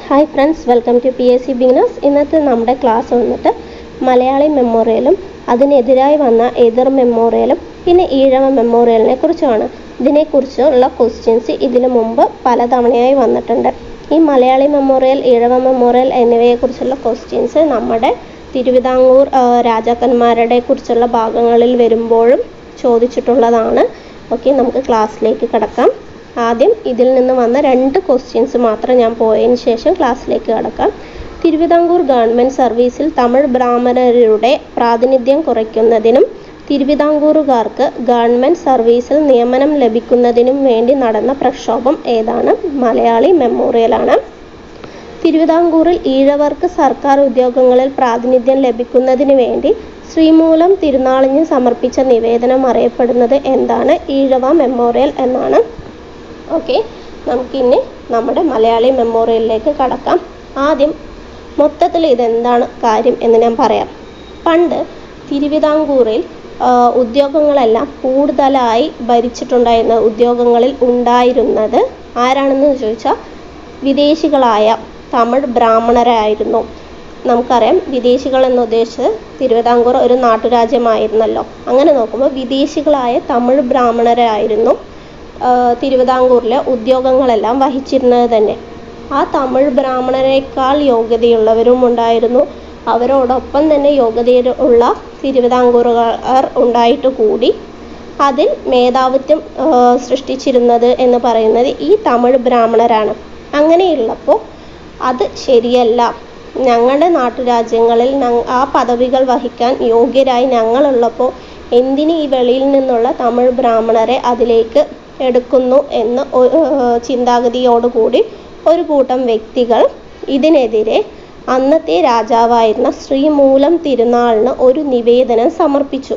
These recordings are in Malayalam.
Hi friends, welcome to PSC beginners. ഇന്നത്തെ നമ്മുടെ ക്ലാസ് വന്നിട്ട് മലയാളി മെമ്മോറിയലും അതിനെതിരായി വന്ന എതിർ മെമ്മോറിയലും പിന്നെ ഈഴവ മെമ്മോറിയലിനെ കുറിച്ചുമാണ്. ഇതിനെക്കുറിച്ചുള്ള ക്വസ്റ്റ്യൻസ് ഇതിനു മുമ്പ് പലതവണയായി വന്നിട്ടുണ്ട്. ഈ മലയാളി മെമ്മോറിയൽ, ഈഴവ മെമ്മോറിയൽ എന്നിവയെക്കുറിച്ചുള്ള ക്വസ്റ്റ്യൻസ് നമ്മുടെ തിരുവിതാംകൂർ രാജാക്കന്മാരുടെ കുറിച്ചുള്ള ഭാഗങ്ങളിൽ വരുമ്പോഴും ചോദിച്ചിട്ടുള്ളതാണ്. ഓക്കെ, നമുക്ക് ക്ലാസ്സിലേക്ക് കടക്കാം. ആദ്യം ഇതിൽ നിന്ന് വന്ന 2 ക്വസ്റ്റ്യൻസ് മാത്രം ഞാൻ പോയതിന് ശേഷം ക്ലാസ്സിലേക്ക് കടക്കാം. തിരുവിതാംകൂർ ഗവൺമെൻറ് സർവീസിൽ തമിഴ് ബ്രാഹ്മണരുടെ പ്രാതിനിധ്യം കുറയ്ക്കുന്നതിനും തിരുവിതാംകൂറുകാർക്ക് ഗവൺമെൻറ് സർവീസിൽ നിയമനം ലഭിക്കുന്നതിനും വേണ്ടി നടന്ന പ്രക്ഷോഭം ഏതാണ്? മലയാളി മെമ്മോറിയലാണ്. തിരുവിതാംകൂറിൽ ഈഴവർക്ക് സർക്കാർ ഉദ്യോഗങ്ങളിൽ പ്രാതിനിധ്യം ലഭിക്കുന്നതിന് വേണ്ടി ശ്രീമൂലം തിരുനാളിന് സമർപ്പിച്ച നിവേദനം അറിയപ്പെടുന്നത് എന്താണ്? ഈഴവ മെമ്മോറിയൽ എന്നാണ്. ഓക്കെ, നമുക്കിനി നമ്മുടെ മലയാളി മെമ്മോറിയലിലേക്ക് കടക്കാം. ആദ്യം മൊത്തത്തിൽ ഇതെന്താണ് കാര്യം എന്ന് ഞാൻ പറയാം. പണ്ട് തിരുവിതാംകൂറിൽ ഉദ്യോഗങ്ങളെല്ലാം കൂടുതലായി ഭരിച്ചിട്ടുണ്ടായിരുന്ന ഉദ്യോഗങ്ങളിൽ ഉണ്ടായിരുന്നത് ആരാണെന്ന് ചോദിച്ചാൽ വിദേശികളായ തമിഴ് ബ്രാഹ്മണരായിരുന്നു. നമുക്കറിയാം, വിദേശികൾ എന്ന് ഉദ്ദേശിച്ചത് തിരുവിതാംകൂർ ഒരു നാട്ടുരാജ്യമായിരുന്നല്ലോ. അങ്ങനെ നോക്കുമ്പോൾ വിദേശികളായ തമിഴ് ബ്രാഹ്മണരായിരുന്നു തിരുവിതാംകൂറിലെ ഉദ്യോഗങ്ങളെല്ലാം വഹിച്ചിരുന്നത് തന്നെ. ആ തമിഴ് ബ്രാഹ്മണരെക്കാൾ യോഗ്യതയുള്ളവരും ഉണ്ടായിരുന്നു. അവരോടൊപ്പം തന്നെ യോഗ്യതയുള്ള തിരുവിതാംകൂറുകാർ ഉണ്ടായിട്ട് കൂടി അതിൽ മേധാവിത്വം സൃഷ്ടിച്ചിരുന്നത് എന്ന് പറയുന്നത് ഈ തമിഴ് ബ്രാഹ്മണരാണ്. അങ്ങനെയുള്ളപ്പോൾ അത് ശരിയല്ല, ഞങ്ങളുടെ നാട്ടുരാജ്യങ്ങളിൽ ആ പദവികൾ വഹിക്കാൻ യോഗ്യരായി ഞങ്ങളുള്ളപ്പോൾ എന്തിന് ഈ വെളിയിൽ നിന്നുള്ള തമിഴ് ബ്രാഹ്മണരെ അതിലേക്ക് എടുക്കുന്നു എന്ന ചിന്താഗതിയോടുകൂടി ഒരു കൂട്ടം വ്യക്തികൾ ഇതിനെതിരെ അന്നത്തെ രാജാവായിരുന്ന ശ്രീമൂലം തിരുനാളിന് ഒരു നിവേദനം സമർപ്പിച്ചു.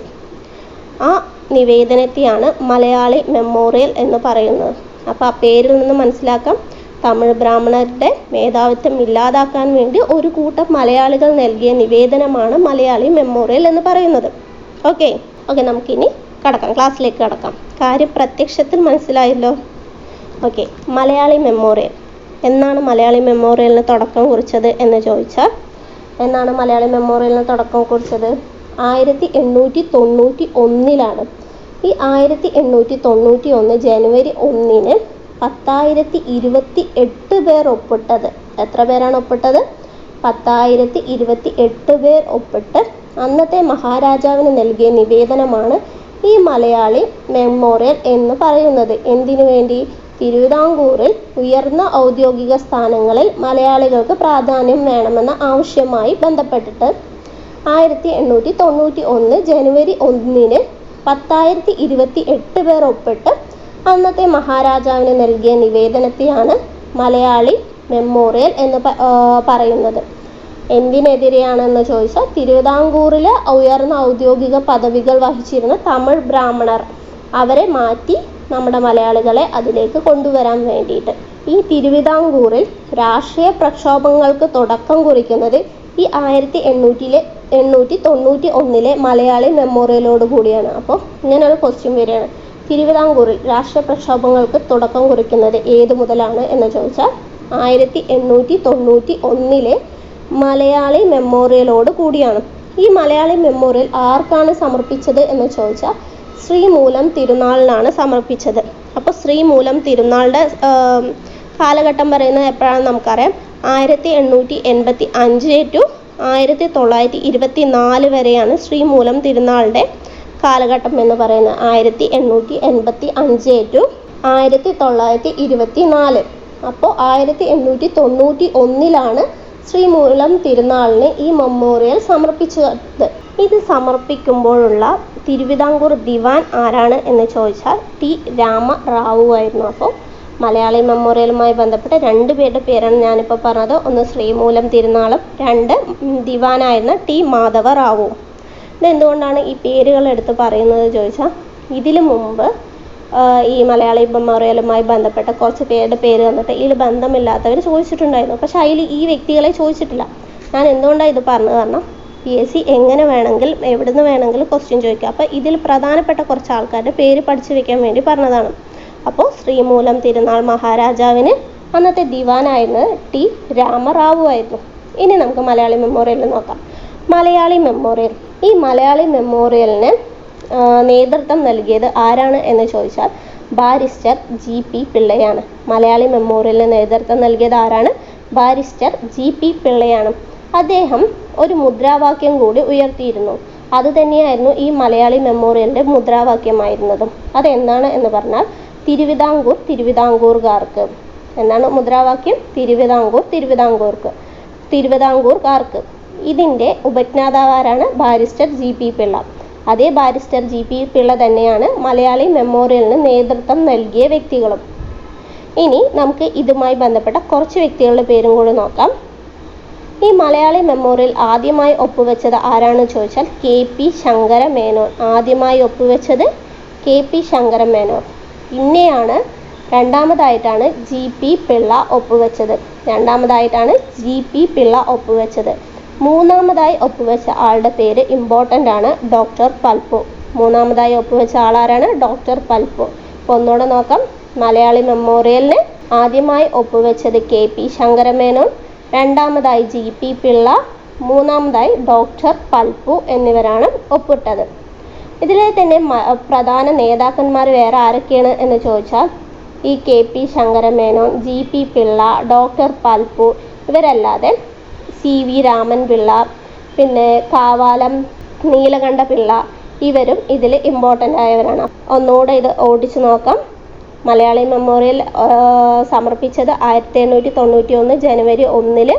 ആ നിവേദനത്തെയാണ് മലയാളി മെമ്മോറിയൽ എന്ന് പറയുന്നത്. അപ്പോൾ ആ പേരിൽ നിന്ന് മനസ്സിലാക്കാം, തമിഴ് ബ്രാഹ്മണരുടെ മേധാവിത്വം ഇല്ലാതാക്കാൻ വേണ്ടി ഒരു കൂട്ടം മലയാളികൾ നൽകിയ നിവേദനമാണ് മലയാളി മെമ്മോറിയൽ എന്ന് പറയുന്നത്. ഓക്കെ, നമുക്കിനി ക്ലാസ്സിലേക്ക് കടക്കാം. കാര്യം പ്രത്യക്ഷത്തിൽ മനസ്സിലായല്ലോ. ഓക്കെ, മലയാളി മെമ്മോറിയൽ എന്നാണ് മലയാളി മെമ്മോറിയലിന് തുടക്കം കുറിച്ചത് എന്ന് ചോദിച്ചാൽ, എന്നാണ് മലയാളി മെമ്മോറിയലിന് തുടക്കം കുറിച്ചത്? 1891 ഈ 1891 ജനുവരി 1 10,028 പേർ ഒപ്പിട്ടത്. എത്ര പേരാണ് ഒപ്പിട്ടത്? 10,028 പേർ ഒപ്പിട്ട് അന്നത്തെ മഹാരാജാവിന് നൽകിയ നിവേദനമാണ് ഈ മലയാളി മെമ്മോറിയൽ എന്ന് പറയുന്നത്. എന്തിനു വേണ്ടി? തിരുവിതാംകൂറിൽ ഉയർന്ന ഔദ്യോഗിക സ്ഥാനങ്ങളിൽ മലയാളികൾക്ക് പ്രാധാന്യം വേണമെന്ന ആവശ്യവുമായി ബന്ധപ്പെട്ടിട്ട് 1891 ജനുവരി 1 10,028 പേർ ഒപ്പിട്ട് അന്നത്തെ മഹാരാജാവിന് നൽകിയ നിവേദനത്തെയാണ് മലയാളി മെമ്മോറിയൽ എന്ന് പറയുന്നത്. എന്തിനെതിരെയാണെന്ന് ചോദിച്ചാൽ, തിരുവിതാംകൂറിലെ ഉയർന്ന ഔദ്യോഗിക പദവികൾ വഹിച്ചിരുന്ന തമിഴ് ബ്രാഹ്മണർ അവരെ മാറ്റി നമ്മുടെ മലയാളികളെ അതിലേക്ക് കൊണ്ടുവരാൻ വേണ്ടിയിട്ട്. ഈ തിരുവിതാംകൂറിൽ രാഷ്ട്രീയ പ്രക്ഷോഭങ്ങൾക്ക് തുടക്കം കുറിക്കുന്നത് ഈ 1891 മലയാളി മെമ്മോറിയലോട് കൂടിയാണ്. അപ്പോൾ ഇങ്ങനൊരു ക്വസ്റ്റ്യൻ വരികയാണ്, തിരുവിതാംകൂറിൽ രാഷ്ട്രീയ പ്രക്ഷോഭങ്ങൾക്ക് തുടക്കം കുറിക്കുന്നത് ഏത് മുതലാണ് എന്ന് ചോദിച്ചാൽ 1891 മലയാളി മെമ്മോറിയലോട് കൂടിയാണ്. ഈ മലയാളി മെമ്മോറിയൽ ആർക്കാണ് സമർപ്പിച്ചത് എന്ന് ചോദിച്ചാൽ ശ്രീമൂലം തിരുനാളിനാണ് സമർപ്പിച്ചത്. അപ്പോൾ ശ്രീമൂലം തിരുനാളിൻ്റെ കാലഘട്ടം പറയുന്നത് എപ്പോഴാണെന്ന് നമുക്കറിയാം. 1885 to 1924 വരെയാണ് ശ്രീമൂലം തിരുനാളിൻ്റെ കാലഘട്ടം എന്ന് പറയുന്നത്. 1885 to 1924. അപ്പോൾ 1891 ശ്രീമൂലം തിരുനാളിന് ഈ മെമ്മോറിയൽ സമർപ്പിച്ചത്. ഇത് സമർപ്പിക്കുമ്പോഴുള്ള തിരുവിതാംകൂർ ദിവാൻ ആരാണ് എന്ന് ചോദിച്ചാൽ ടി രാമറാവു ആയിരുന്നു. അപ്പോൾ മലയാളി മെമ്മോറിയലുമായി ബന്ധപ്പെട്ട 2 പേരുടെ പേരാണ് ഞാനിപ്പോൾ പറഞ്ഞത്. ഒന്ന് ശ്രീമൂലം തിരുനാളും, 2 ദിവാനായിരുന്ന ടി മാധവറാവു. ഇതെന്തുകൊണ്ടാണ് ഈ പേരുകൾ എടുത്ത് പറയുന്നത് ചോദിച്ചാൽ, ഇതിനു മുമ്പ് ഈ മലയാളി മെമ്മോറിയലുമായി ബന്ധപ്പെട്ട കുറച്ച് പേരുടെ പേര് തന്നിട്ട് ഇതിൽ ബന്ധമില്ലാത്തവർ ചോദിച്ചിട്ടുണ്ടായിരുന്നു. പക്ഷെ അതിൽ ഈ വ്യക്തികളെ ചോദിച്ചിട്ടില്ല. ഞാൻ എന്തുകൊണ്ടാണ് ഇത് പറഞ്ഞത്? കാരണം PSC എങ്ങനെ വേണമെങ്കിലും എവിടുന്ന് വേണമെങ്കിലും ക്വസ്റ്റ്യൻ ചോദിക്കുക. അപ്പോൾ ഇതിൽ പ്രധാനപ്പെട്ട കുറച്ച് ആൾക്കാരുടെ പേര് പഠിച്ചു വെക്കാൻ വേണ്ടി പറഞ്ഞതാണ്. അപ്പോൾ ശ്രീമൂലം തിരുനാൾ മഹാരാജാവിന് അന്നത്തെ ദിവാനായിരുന്നത് ടി രാമറാവു ആയിരുന്നു. ഇനി നമുക്ക് മലയാളി മെമ്മോറിയൽ നോക്കാം. മലയാളി മെമ്മോറിയൽ. ഈ മലയാളി മെമ്മോറിയലിന് നേതൃത്വം നൽകിയത് ആരാണ് എന്ന് ചോദിച്ചാൽ ബാരിസ്റ്റർ GP പിള്ളയാണ്. മലയാളി മെമ്മോറിയലിന് നേതൃത്വം നൽകിയത് ആരാണ്? Barrister GP പിള്ളയാണ്. അദ്ദേഹം ഒരു മുദ്രാവാക്യം കൂടി ഉയർത്തിയിരുന്നു. അതുതന്നെയായിരുന്നു ഈ മലയാളി മെമ്മോറിയലിൻ്റെ മുദ്രാവാക്യമായിരുന്നതും. അതെന്താണ് എന്ന് പറഞ്ഞാൽ തിരുവിതാംകൂറുകാർക്ക്. എന്താണ് മുദ്രാവാക്യം? തിരുവിതാംകൂറുകാർക്ക്. ഇതിൻ്റെ ഉപജ്ഞാതാവാരാണ്? Barrister GP Pillai. അതേ ബാരിസ്റ്റർ GP പിള്ള തന്നെയാണ് മലയാളി മെമ്മോറിയലിന് നേതൃത്വം നൽകിയ വ്യക്തികളും. ഇനി നമുക്ക് ഇതുമായി ബന്ധപ്പെട്ട കുറച്ച് വ്യക്തികളുടെ പേരും കൂടി നോക്കാം. ഈ മലയാളി മെമ്മോറിയൽ ആദ്യമായി ഒപ്പുവെച്ചത് ആരാണെന്ന് ചോദിച്ചാൽ KP ശങ്കരമേനോൻ. ആദ്യമായി ഒപ്പുവെച്ചത് KP ശങ്കരമേനോൻ. പിന്നെയാണ് രണ്ടാമതായിട്ടാണ് GP പിള്ള ഒപ്പുവെച്ചത്. മൂന്നാമതായി ഒപ്പുവെച്ച ആളുടെ പേര് ഇമ്പോർട്ടൻ്റ് ആണ്, ഡോക്ടർ പൽപ്പു. മൂന്നാമതായി ഒപ്പുവെച്ച ആളാരാണ്? ഡോക്ടർ പൽപ്പു. അപ്പോൾ ഒന്നുകൂടെ നോക്കാം. മലയാളി മെമ്മോറിയലിന് ആദ്യമായി ഒപ്പുവെച്ചത് KP ശങ്കരമേനോൻ, രണ്ടാമതായി GP പിള്ള, മൂന്നാമതായി ഡോക്ടർ പൽപ്പു എന്നിവരാണ് ഒപ്പിട്ടത്. ഇതിലെ തന്നെ പ്രധാന നേതാക്കന്മാർ വേറെ ആരൊക്കെയാണ് എന്ന് ചോദിച്ചാൽ ഈ KP Shankara Menon, GP Pillai, doctor Palpu ഇവരല്ലാതെ CV രാമൻ പിള്ള, പിന്നെ കാവാലം നീലകണ്ഠ പിള്ള ഇവരും ഇതിൽ ഇമ്പോർട്ടൻ്റ് ആയവരാണ്. ഒന്നുകൂടെ ഇത് ഓടിച്ചു നോക്കാം. മലയാളി മെമ്മോറിയൽ സമർപ്പിച്ചത് 1891 ജനുവരി 1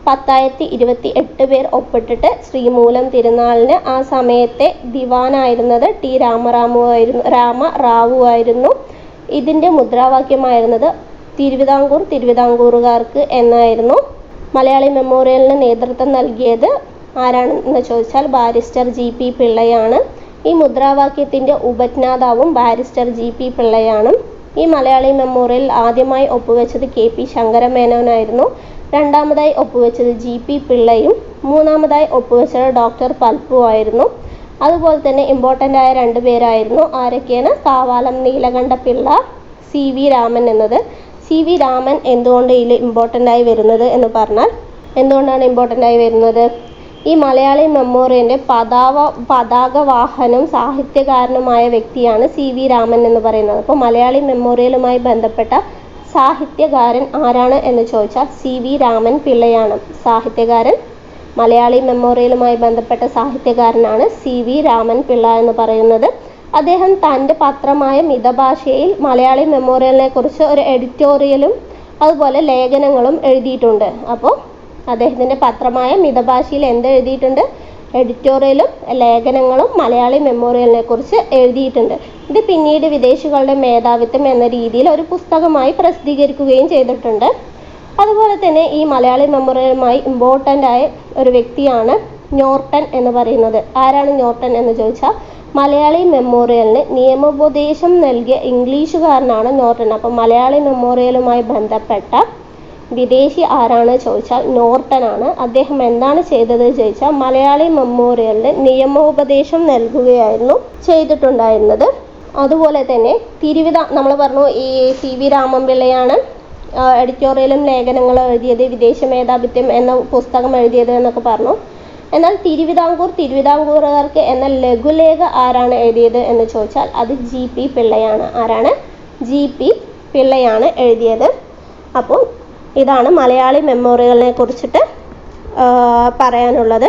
10,028 പേർ ഒപ്പിട്ടിട്ട് ശ്രീമൂലം തിരുനാളിന് ആ സമയത്തെ ദിവാനായിരുന്നത് ടി രാമറാവു ആയിരുന്നു. ഇതിൻ്റെ മുദ്രാവാക്യമായിരുന്നത് തിരുവിതാംകൂറുകാർക്ക് എന്നായിരുന്നു. മലയാളി മെമ്മോറിയലിന് നേതൃത്വം നൽകിയത് ആരാണെന്ന് ചോദിച്ചാൽ ബാരിസ്റ്റർ GP പിള്ളയാണ്. ഈ മുദ്രാവാക്യത്തിൻ്റെ ഉപജ്ഞാതാവും ബാരിസ്റ്റർ GP പിള്ളയാണ്. ഈ മലയാളി മെമ്മോറിയൽ ആദ്യമായി ഒപ്പുവെച്ചത് KP ശങ്കരമേനോനായിരുന്നു. രണ്ടാമതായി ഒപ്പുവെച്ചത് GP പിള്ളയും മൂന്നാമതായി ഒപ്പുവെച്ചത് ഡോക്ടർ പൽപ്പു ആയിരുന്നു. അതുപോലെ തന്നെ ഇമ്പോർട്ടൻ്റ് ആയ 2 പേരായിരുന്നു. ആരൊക്കെയാണ്? കാവാലം നീലകണ്ഠ പിള്ള, CV രാമൻ എന്നത്. CV രാമൻ എന്തുകൊണ്ട് ഇതിൽ ഇമ്പോർട്ടൻ്റ് ആയി വരുന്നത് എന്ന് പറഞ്ഞാൽ എന്തുകൊണ്ടാണ് ഇമ്പോർട്ടൻ്റ് ആയി വരുന്നത്? ഈ മലയാളി മെമ്മോറിയലിൻ്റെ പതാകവാഹനും സാഹിത്യകാരനുമായ വ്യക്തിയാണ് CV രാമൻ എന്ന് പറയുന്നത്. അപ്പോൾ മലയാളി മെമ്മോറിയലുമായി ബന്ധപ്പെട്ട സാഹിത്യകാരൻ ആരാണ് എന്ന് ചോദിച്ചാൽ CV രാമൻ പിള്ളയാണ്. സാഹിത്യകാരൻ, മലയാളി മെമ്മോറിയലുമായി ബന്ധപ്പെട്ട സാഹിത്യകാരനാണ് CV രാമൻ പിള്ള എന്ന് പറയുന്നത്. അദ്ദേഹം തൻ്റെ പത്രമായ മിതഭാഷയിൽ മലയാളി മെമ്മോറിയലിനെ കുറിച്ച് ഒരു എഡിറ്റോറിയലും അതുപോലെ ലേഖനങ്ങളും എഴുതിയിട്ടുണ്ട്. അപ്പോൾ അദ്ദേഹത്തിൻ്റെ പത്രമായ മിതഭാഷയിൽ എന്തെഴുതിയിട്ടുണ്ട്? എഡിറ്റോറിയലും ലേഖനങ്ങളും മലയാളി മെമ്മോറിയലിനെ കുറിച്ച് എഴുതിയിട്ടുണ്ട്. ഇത് പിന്നീട് വിദേശികളുടെ മേധാവിത്വം എന്ന രീതിയിൽ ഒരു പുസ്തകമായി പ്രസിദ്ധീകരിക്കുകയും ചെയ്തിട്ടുണ്ട്. അതുപോലെ തന്നെ ഈ മലയാളി മെമ്മോറിയലുമായി ഇമ്പോർട്ടൻ്റ് ആയ ഒരു വ്യക്തിയാണ് നോർട്ടൺ എന്ന് പറയുന്നത്. ആരാണ് നോർട്ടൺ എന്ന് ചോദിച്ചാൽ മലയാളി മെമ്മോറിയലിന് നിയമോപദേശം നൽകിയ ഇംഗ്ലീഷുകാരനാണ് നോർട്ടൺ. അപ്പം മലയാളി മെമ്മോറിയലുമായി ബന്ധപ്പെട്ട വിദേശി ആരാണ് ചോദിച്ചാൽ നോർട്ടൺ ആണ്. അദ്ദേഹം എന്താണ് ചെയ്തത് ചോദിച്ചാൽ മലയാളി മെമ്മോറിയലിന് നിയമോപദേശം നൽകുകയായിരുന്നു ചെയ്തിട്ടുണ്ടായിരുന്നത്. അതുപോലെ തന്നെ നമ്മൾ പറഞ്ഞു ഈ CV രാമൻ പിള്ളയാണ് എഡിറ്റോറിയലും ലേഖനങ്ങളും എഴുതിയത്, വിദേശ മേധാവിത്വം എന്ന പുസ്തകം എഴുതിയത് എന്നൊക്കെ പറഞ്ഞു. എന്നാൽ തിരുവിതാംകൂറുകാർക്ക് എന്ന ലഘുലേഖ ആരാണ് എഴുതിയത് എന്ന് ചോദിച്ചാൽ അത് GP പിള്ളയാണ്. ആരാണ്? GP പിള്ളയാണ് എഴുതിയത്. അപ്പോൾ ഇതാണ് മലയാളി മെമ്മോറിയലിനെ കുറിച്ചിട്ട് പറയാനുള്ളത്.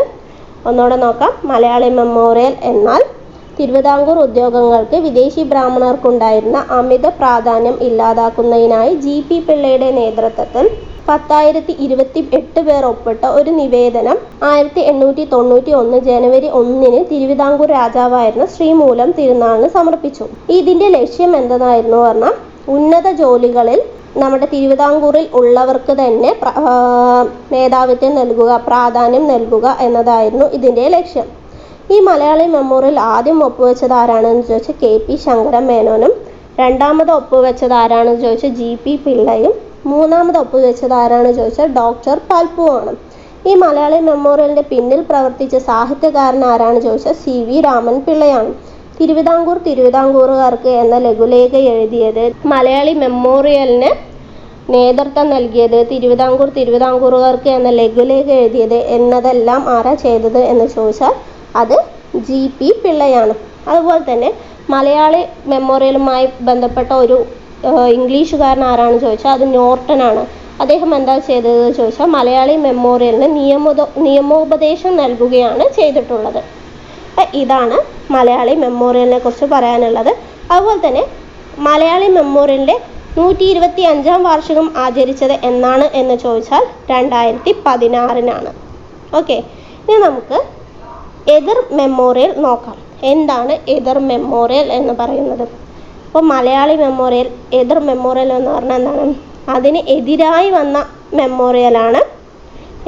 ഒന്നുകൂടെ നോക്കാം. മലയാളി മെമ്മോറിയൽ എന്നാൽ തിരുവിതാംകൂർ ഉദ്യോഗങ്ങൾക്ക് വിദേശി ബ്രാഹ്മണർക്കുണ്ടായിരുന്ന അമിത പ്രാധാന്യം ഇല്ലാതാക്കുന്നതിനായി GP പിള്ളയുടെ നേതൃത്വത്തിൽ 10,028 പേർ ഒപ്പിട്ട ഒരു നിവേദനം 1891 ജനുവരി 1 തിരുവിതാംകൂർ രാജാവായിരുന്ന ശ്രീമൂലം തിരുനാളിന് സമർപ്പിച്ചു. ഇതിൻ്റെ ലക്ഷ്യം എന്തായിരുന്നു പറഞ്ഞാൽ ഉന്നത ജോലികളിൽ നമ്മുടെ തിരുവിതാംകൂറിൽ ഉള്ളവർക്ക് തന്നെ മേധാവിത്വം നൽകുക, പ്രാധാന്യം നൽകുക എന്നതായിരുന്നു ഇതിൻ്റെ ലക്ഷ്യം. ഈ മലയാളി മെമ്മോറിയൽ ആദ്യം ഒപ്പുവെച്ചത് ആരാണെന്ന് ചോദിച്ചാൽ KP ശങ്കരമേനോനും, രണ്ടാമത് ഒപ്പുവെച്ചത് ആരാണെന്ന് ചോദിച്ചാൽ GP പിള്ളയും, മൂന്നാമത് ഒപ്പുവെച്ചത് ആരാണെന്ന് ചോദിച്ചാൽ ഡോക്ടർ പൽപ്പുവാണ്. ഈ മലയാളി മെമ്മോറിയലിൻ്റെ പിന്നിൽ പ്രവർത്തിച്ച സാഹിത്യകാരൻ ആരാണെന്ന് ചോദിച്ചാൽ CV രാമൻ പിള്ളയാണ്. തിരുവിതാംകൂറുകാർക്ക് എന്ന ലഘുലേഖ എഴുതിയത് മലയാളി മെമ്മോറിയലിന് നേതൃത്വം നൽകിയത്, തിരുവിതാംകൂറുകാർക്ക് എന്ന ലഘുലേഖ എഴുതിയത് എന്നതെല്ലാം ആരാ ചെയ്തത് എന്ന് ചോദിച്ചാൽ അത് GP പിള്ളയാണ്. അതുപോലെ തന്നെ മലയാളി മെമ്മോറിയലുമായി ബന്ധപ്പെട്ട ഒരു ഇംഗ്ലീഷുകാരൻ ആരാണെന്ന് ചോദിച്ചാൽ അത് നോർട്ടനാണ്. അദ്ദേഹം എന്താ ചെയ്തത് ചോദിച്ചാൽ മലയാളി മെമ്മോറിയലിന് നിയമോപദേശം നൽകുകയാണ് ചെയ്തിട്ടുള്ളത്. ഇതാണ് മലയാളി മെമ്മോറിയലിനെ കുറിച്ച് പറയാനുള്ളത്. അതുപോലെ തന്നെ മലയാളി മെമ്മോറിയലിൻ്റെ 125-ാം വാർഷികം ആചരിച്ചത് എന്നാണ് എന്ന് ചോദിച്ചാൽ 2016-നാണ്. ഓക്കെ, ഇനി നമുക്ക് എതിർ മെമ്മോറിയൽ നോക്കാം. എന്താണ് എതിർ മെമ്മോറിയൽ എന്ന് പറയുന്നത്? അപ്പോൾ മലയാളി മെമ്മോറിയൽ, എതിർ മെമ്മോറിയൽ എന്ന് പറഞ്ഞാൽ എന്താണ്? അതിന് എതിരായി വന്ന മെമ്മോറിയലാണ്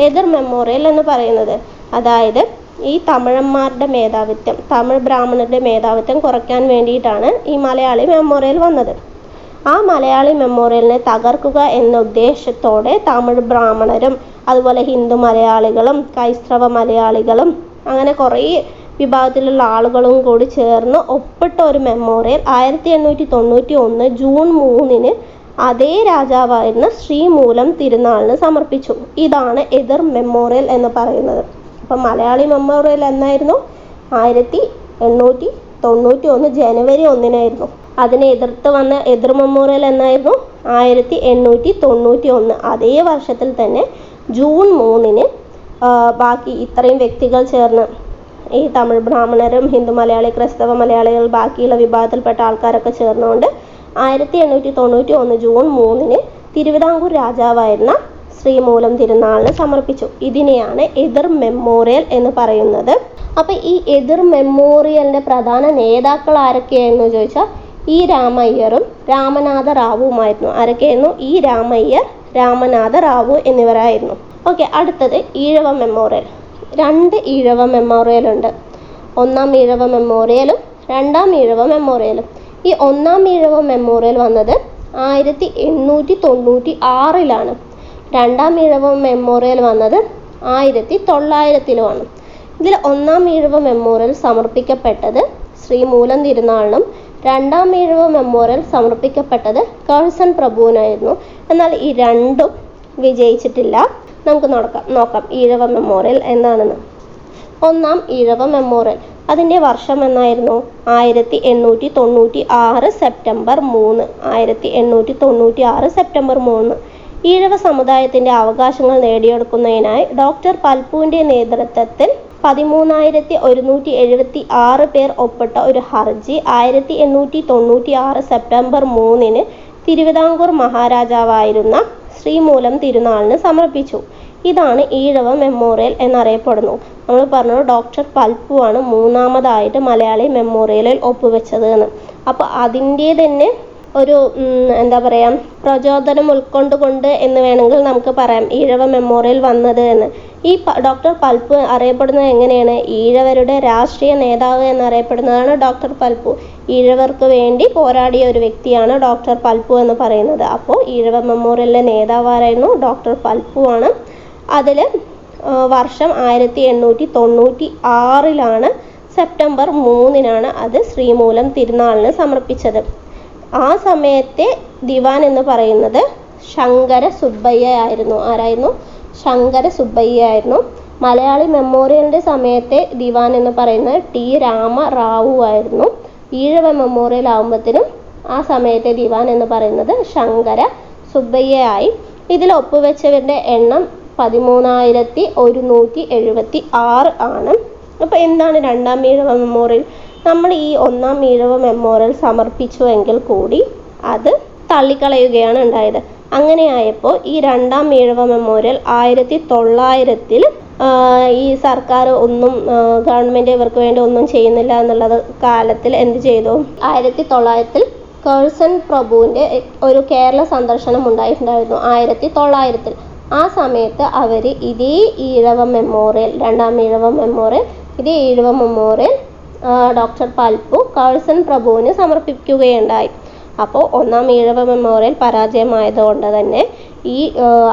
എതിർ മെമ്മോറിയൽ എന്ന് പറയുന്നത്. അതായത് ഈ തമിഴന്മാരുടെ മേധാവിത്വം, തമിഴ് ബ്രാഹ്മണരുടെ മേധാവിത്വം കുറയ്ക്കാൻ വേണ്ടിയിട്ടാണ് ഈ മലയാളി മെമ്മോറിയൽ വന്നത്. ആ മലയാളി മെമ്മോറിയലിനെ തകർക്കുക എന്ന ഉദ്ദേശത്തോടെ തമിഴ് ബ്രാഹ്മണരും അതുപോലെ ഹിന്ദു മലയാളികളും ക്രൈസ്തവ മലയാളികളും അങ്ങനെ കുറേ വിഭാഗത്തിലുള്ള ആളുകളും കൂടി ചേർന്ന് ഒപ്പിട്ട ഒരു മെമ്മോറിയൽ 1891 ജൂൺ 3-ന് അതേ രാജാവായിരുന്ന ശ്രീമൂലം തിരുനാളിന് സമർപ്പിച്ചു. ഇതാണ് എതിർ മെമ്മോറിയൽ എന്ന് പറയുന്നത്. അപ്പം മലയാളി മെമ്മോറിയൽ എന്നായിരുന്നു? 1891 ജനുവരി 1-നായിരുന്നു. അതിനെ എതിർത്ത് വന്ന എതിർ മെമ്മോറിയൽ എന്നായിരുന്നു? 1891 അതേ വർഷത്തിൽ തന്നെ ജൂൺ 3-ന് ബാക്കി ഇത്രയും വ്യക്തികൾ ചേർന്ന് ഈ തമിഴ് ബ്രാഹ്മണരും ഹിന്ദു മലയാളി ക്രൈസ്തവ മലയാളികൾ ബാക്കിയുള്ള വിഭാഗത്തിൽപ്പെട്ട ആൾക്കാരൊക്കെ ചേർന്നുകൊണ്ട് 1891 ജൂൺ 3-ന് തിരുവിതാംകൂർ രാജാവായിരുന്ന ശ്രീമൂലം തിരുനാളിന് സമർപ്പിച്ചു. ഇതിനെയാണ് എതിർ മെമ്മോറിയൽ എന്ന് പറയുന്നത്. അപ്പം ഈ എതിർ മെമ്മോറിയലിൻ്റെ പ്രധാന നേതാക്കൾ ആരൊക്കെയായിരുന്നു ചോദിച്ചാൽ ഈ രാമയ്യറും രാമനാഥ റാവുവുമായിരുന്നു. ആരൊക്കെയായിരുന്നു? ഈ രാമയ്യർ, രാമനാഥ റാവു എന്നിവരായിരുന്നു. ഓക്കെ, അടുത്തത് ഈഴവ മെമ്മോറിയൽ. 2 ഈഴവ മെമ്മോറിയൽ ഉണ്ട്. 1-ാം ഈഴവ മെമ്മോറിയലും 2-ാം ഈഴവ മെമ്മോറിയലും. ഈ 1-ാം ഈഴവ മെമ്മോറിയൽ വന്നത് 1896-ലാണ്. 2-ാം ഈഴവ മെമ്മോറിയൽ വന്നത് 1900-ലുമാണ്. ഇതിൽ 1-ാം ഈഴവ മെമ്മോറിയൽ സമർപ്പിക്കപ്പെട്ടത് ശ്രീമൂലം തിരുനാളിനും 2-ാം ഈഴവ മെമ്മോറിയൽ സമർപ്പിക്കപ്പെട്ടത് കഴ്സൺ പ്രഭുവിനായിരുന്നു. എന്നാൽ ഈ രണ്ടും വിജയിച്ചിട്ടില്ല. നമുക്ക് നോക്കാം ഈഴവ മെമ്മോറിയൽ എന്താണെന്ന്. 1-ാം ഈഴവ മെമ്മോറിയൽ അതിൻ്റെ വർഷം എന്നായിരുന്നു? 1896 സെപ്റ്റംബർ 3. 1896 സെപ്റ്റംബർ 3 ഈഴവ സമുദായത്തിൻ്റെ അവകാശങ്ങൾ നേടിയെടുക്കുന്നതിനായി ഡോക്ടർ പൽപുവിൻ്റെ നേതൃത്വത്തിൽ 13,176 പേർ ഒപ്പിട്ട ഒരു ഹർജി 1896 സെപ്റ്റംബർ 3-ന് തിരുവിതാംകൂർ മഹാരാജാവായിരുന്ന ശ്രീമൂലം തിരുനാളിന് സമർപ്പിച്ചു. ഇതാണ് ഈഴവ മെമ്മോറിയൽ എന്നറിയപ്പെടുന്നു. നമ്മൾ പറഞ്ഞു ഡോക്ടർ പൽപു ആണ് 3-ാമതായിട്ട് മലയാളി മെമ്മോറിയലിൽ ഒപ്പുവെച്ചത് എന്ന്. അപ്പോൾ അതിൻ്റെ തന്നെ ഒരു എന്താ പറയുക പ്രചോദനം ഉൾക്കൊണ്ടുകൊണ്ട് എന്ന് വേണമെങ്കിൽ നമുക്ക് പറയാം ഈഴവ മെമ്മോറിയൽ വന്നത് എന്ന്. ഈ ഡോക്ടർ പൽപു അറിയപ്പെടുന്നത് എങ്ങനെയാണ്? ഈഴവരുടെ രാഷ്ട്രീയ നേതാവ് എന്നറിയപ്പെടുന്നതാണ് ഡോക്ടർ പൽപു. ഈഴവർക്ക് വേണ്ടി പോരാടിയ ഒരു വ്യക്തിയാണ് ഡോക്ടർ പൽപു എന്ന് പറയുന്നത്. അപ്പോൾ ഈഴവ മെമ്മോറിയലിലെ നേതാവായിരുന്നു ഡോക്ടർ പൽപു ആണ്. അതിൽ വർഷം 1896-ലാണ് സെപ്റ്റംബർ 3-നാണ് അത് ശ്രീമൂലം തിരുനാളിന് സമർപ്പിച്ചത്. ആ സമയത്തെ ദിവാൻ എന്ന് പറയുന്നത് ശങ്കര സുബ്ബയ്യ ആയിരുന്നു. ആരായിരുന്നു? ശങ്കര സുബ്ബയ്യ ആയിരുന്നു. മലയാളി മെമ്മോറിയലിൻ്റെ സമയത്തെ ദിവാൻ എന്ന് പറയുന്നത് T. രാമ റാവു ആയിരുന്നു. ഈഴവ മെമ്മോറിയൽ ആകുമ്പോഴത്തേനും ആ സമയത്തെ ദിവാൻ എന്ന് പറയുന്നത് ശങ്കര സുബ്ബയ്യ ആയി. ഇതിൽ ഒപ്പുവെച്ചവരുടെ എണ്ണം 13,176 ആണ്. അപ്പോൾ എന്താണ് 2-ാം ഈഴവ മെമ്മോറിയൽ? നമ്മൾ ഈ 1-ാം ഈഴവ മെമ്മോറിയൽ സമർപ്പിച്ചുവെങ്കിൽ കൂടി അത് തള്ളിക്കളയുകയാണ് ഉണ്ടായത്. അങ്ങനെയായപ്പോൾ ഈ 2-ാം ഈഴവ മെമ്മോറിയൽ 1900-ൽ ഈ സർക്കാർ ഒന്നും ഗവൺമെൻറ് ഇവർക്ക് വേണ്ടി ഒന്നും ചെയ്യുന്നില്ല എന്നുള്ളത് കാലത്തിൽ എന്ത് ചെയ്തു? 1900-ൽ കഴ്സൺ പ്രഭുവിൻ്റെ ഒരു കേരള സന്ദർശനം ഉണ്ടായിട്ടുണ്ടായിരുന്നു 1900-ൽ. ആ സമയത്ത് അവർ ഇതേ ഈഴവ മെമ്മോറിയൽ, 2-ാം ഈഴവ മെമ്മോറിയൽ, ഇതേ Ezhava memorial doctor Palpu Curzon പ്രഭുവിന് സമർപ്പിക്കുകയുണ്ടായി. അപ്പോൾ 1-ാം ഈഴവ മെമ്മോറിയൽ പരാജയമായതുകൊണ്ട് തന്നെ ഈ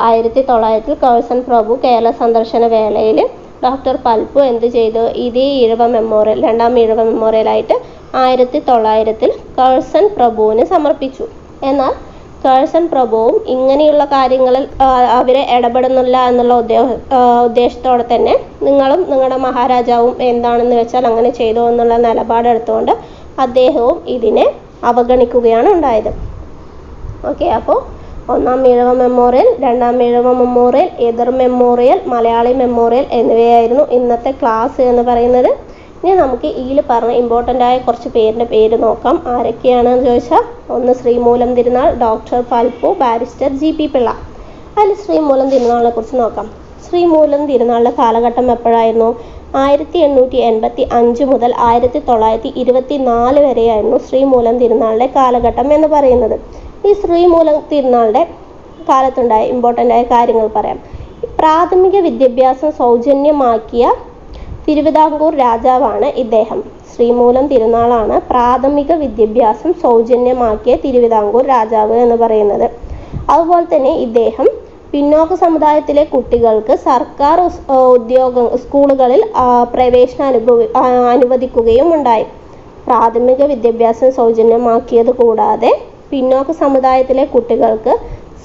1900-ൽ കഴ്സൺ പ്രഭു കേരള സന്ദർശന വേളയിൽ ഡോക്ടർ പൽപു എന്ത് ചെയ്തു? ഇതേ ഈഴവ മെമ്മോറിയൽ, 2-ാം ഈഴവ മെമ്മോറിയലായിട്ട് 1900-ൽ കഴ്സൺ പ്രഭുവിന് സമർപ്പിച്ചു. എന്നാൽ കേഴ്സൺ പ്രഭുവും ഇങ്ങനെയുള്ള കാര്യങ്ങളിൽ അവരെ ഇടപെടുന്നില്ല എന്നുള്ള ഉദ്ദേശത്തോടെ തന്നെ നിങ്ങളും നിങ്ങളുടെ മഹാരാജാവും എന്താണെന്ന് വെച്ചാൽ അങ്ങനെ ചെയ്തു എന്നുള്ള നിലപാടെടുത്തുകൊണ്ട് അദ്ദേഹവും ഇതിനെ അവഗണിക്കുകയാണ് ഉണ്ടായത്. ഓക്കെ, അപ്പോൾ ഒന്നാം ഈഴവ മെമ്മോറിയൽ, രണ്ടാം ഈഴവ മെമ്മോറിയൽ, എതിർ മെമ്മോറിയൽ, മലയാളി മെമ്മോറിയൽ എന്നിവയായിരുന്നു ഇന്നത്തെ ക്ലാസ് എന്ന് പറയുന്നത്. ഇനി നമുക്ക് ഇതിൽ പറഞ്ഞ ഇമ്പോർട്ടൻ്റ് ആയ കുറച്ച് പേരിൻ്റെ പേര് നോക്കാം. ആരൊക്കെയാണെന്ന് ചോദിച്ചാൽ, ഒന്ന് Sreemoolam Thirunal, doctor Palpu, barrister GP Pillai. അതിൽ ശ്രീമൂലം തിരുനാളിനെ കുറിച്ച് നോക്കാം. ശ്രീമൂലം തിരുനാളിൻ്റെ കാലഘട്ടം എപ്പോഴായിരുന്നു? 1885 മുതൽ 1924 വരെയായിരുന്നു ശ്രീമൂലം തിരുനാളിൻ്റെ കാലഘട്ടം എന്ന് പറയുന്നത്. ഈ ശ്രീമൂലം തിരുനാളിൻ്റെ കാലത്തുണ്ടായ ഇമ്പോർട്ടൻ്റ് ആയ കാര്യങ്ങൾ പറയാം. പ്രാഥമിക വിദ്യാഭ്യാസം സൗജന്യമാക്കിയ തിരുവിതാംകൂർ രാജാവാണ് ഇദ്ദേഹം. ശ്രീമൂലം തിരുനാളാണ് പ്രാഥമിക വിദ്യാഭ്യാസം സൗജന്യമാക്കിയ തിരുവിതാംകൂർ രാജാവ് എന്ന് പറയുന്നത്. അതുപോലെ തന്നെ ഇദ്ദേഹം പിന്നോക്ക സമുദായത്തിലെ കുട്ടികൾക്ക് സർക്കാർ സ്കൂളുകളിൽ പ്രവേശനം അനുവദിക്കുകയും ഉണ്ടായി. പ്രാഥമിക വിദ്യാഭ്യാസം സൗജന്യമാക്കിയത് കൂടാതെ പിന്നോക്ക സമുദായത്തിലെ കുട്ടികൾക്ക്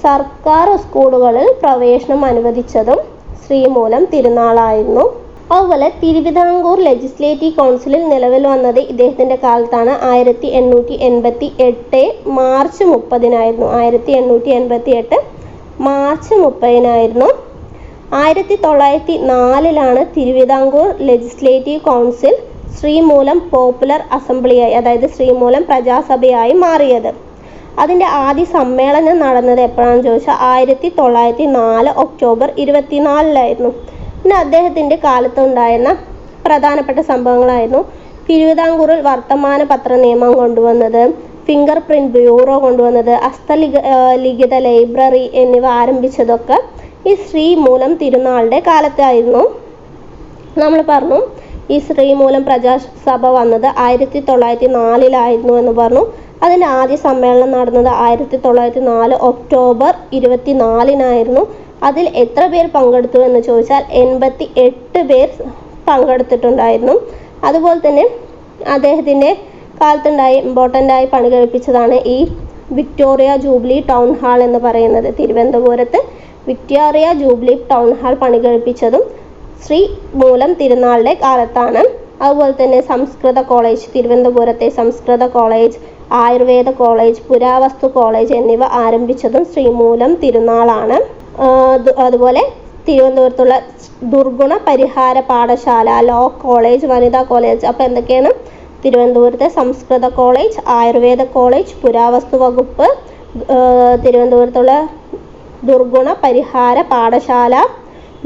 സർക്കാർ സ്കൂളുകളിൽ പ്രവേശനം അനുവദിച്ചതും ശ്രീമൂലം തിരുനാളായിരുന്നു. അതുപോലെ തിരുവിതാംകൂർ ലെജിസ്ലേറ്റീവ് കൗൺസിലിൽ നിലവിൽ വന്നത് ഇദ്ദേഹത്തിൻ്റെ കാലത്താണ്. 1888 മാർച്ച് 30-നായിരുന്നു. 1888 മാർച്ച് 30-നായിരുന്നു. 1904-ലാണ് Travancore legislative council Sreemoolam popular അസംബ്ലിയായി, അതായത് ശ്രീമൂലം പ്രജാസഭയായി മാറിയത്. അതിൻ്റെ ആദ്യ സമ്മേളനം നടന്നത് എപ്പോഴാണെന്ന് ചോദിച്ചാൽ 1904 ഒക്ടോബർ 24-ലായിരുന്നു. പിന്നെ അദ്ദേഹത്തിൻ്റെ കാലത്തുണ്ടായിരുന്ന പ്രധാനപ്പെട്ട സംഭവങ്ങളായിരുന്നു തിരുവിതാംകൂറിൽ വർത്തമാന പത്ര നിയമം കൊണ്ടുവന്നത്, ഫിംഗർ പ്രിന്റ് ബ്യൂറോ കൊണ്ടുവന്നത്, ഹസ്തലിഖിത ലൈബ്രറി എന്നിവ ആരംഭിച്ചതൊക്കെ ഈ ശ്രീമൂലം തിരുനാളിൻ്റെ കാലത്തായിരുന്നു. നമ്മൾ പറഞ്ഞു ഈ ശ്രീമൂലം പ്രജാസഭ വന്നത് 1904-ലായിരുന്നു എന്ന് പറഞ്ഞു. അതിൻ്റെ ആദ്യ സമ്മേളനം നടന്നത് 1904 ഒക്ടോബർ 24-നായിരുന്നു. അതിൽ എത്ര പേർ പങ്കെടുത്തു എന്ന് ചോദിച്ചാൽ 88 പേർ പങ്കെടുത്തിട്ടുണ്ടായിരുന്നു. അതുപോലെ തന്നെ അദ്ദേഹത്തിൻ്റെ കാലത്തുണ്ടായി ഇമ്പോർട്ടൻ്റ് ആയി പണി കഴിപ്പിച്ചതാണ് ഈ വിക്ടോറിയ ജൂബിലി ടൗൺ ഹാൾ എന്ന് പറയുന്നത്. തിരുവനന്തപുരത്ത് വിക്ടോറിയ ജൂബിലി ടൗൺ ഹാൾ പണി കഴിപ്പിച്ചതും ശ്രീമൂലം തിരുനാളിൻ്റെ കാലത്താണ്. അതുപോലെ തന്നെ സംസ്കൃത കോളേജ്, തിരുവനന്തപുരത്തെ സംസ്കൃത കോളേജ്, ആയുർവേദ കോളേജ്, പുരാവസ്തു കോളേജ് എന്നിവ ആരംഭിച്ചതും ശ്രീമൂലം തിരുനാളാണ്. അതുപോലെ തിരുവനന്തപുരത്തുള്ള ദുർഗുണ പരിഹാര പാഠശാല, ലോ കോളേജ്, വനിതാ കോളേജ്. അപ്പോൾ എന്തൊക്കെയാണ്? തിരുവനന്തപുരത്തെ സംസ്കൃത കോളേജ്, ആയുർവേദ കോളേജ്, പുരാവസ്തു വകുപ്പ്, തിരുവനന്തപുരത്തുള്ള ദുർഗുണ പരിഹാര പാഠശാല,